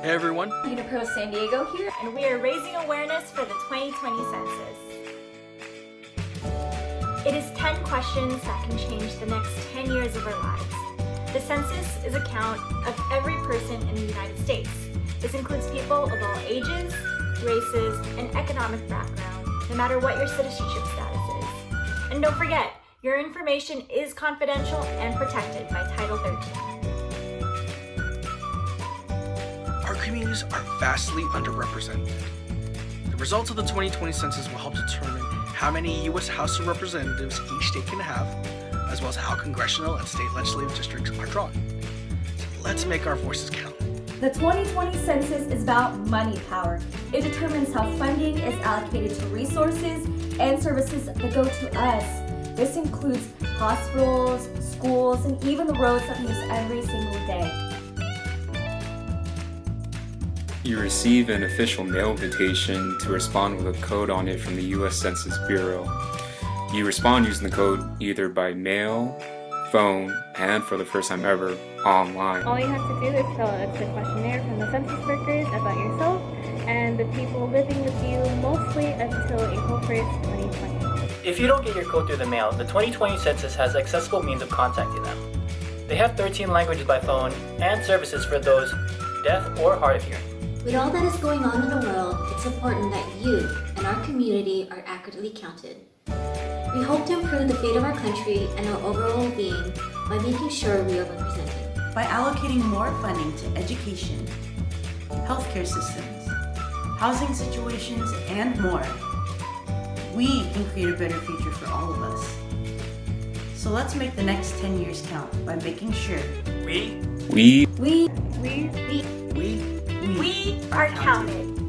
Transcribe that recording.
Hey everyone, UniPro San Diego here, and we are raising awareness for the 2020 census. It is 10 questions that can change the next 10 years of our lives. The census is a count of every person in the United States. This includes people of all ages, races, and economic background, no matter what your citizenship status is. And don't forget, your information is confidential and protected by Title 13. our communities are vastly underrepresented. The results of the 2020 census will help determine how many U.S. House of Representatives each state can have, as well as how congressional and state legislative districts are drawn. So let's make our voices count. The 2020 census is about money power. It determines how funding is allocated to resources and services that go to us. This includes hospitals, schools, and even the roads that we use every single day. You receive an official mail invitation to respond with a code on it from the U.S. Census Bureau. You respond using the code either by mail, phone, and for the first time ever, online. All you have to do is fill out a quick questionnaire from the census workers about yourself and the people living with you, mostly until April 1st, 2020. If you don't get your code through the mail, the 2020 census has accessible means of contacting them. They have 13 languages by phone and services for those deaf or hard of hearing. With all that is going on in the world, it's important that you and our community are accurately counted. We hope to improve the fate of our country and our overall well-being by making sure we are represented. By allocating more funding to education, healthcare systems, housing situations, and more, we can create a better future for all of us. So let's make the next 10 years count by making sure We are counted.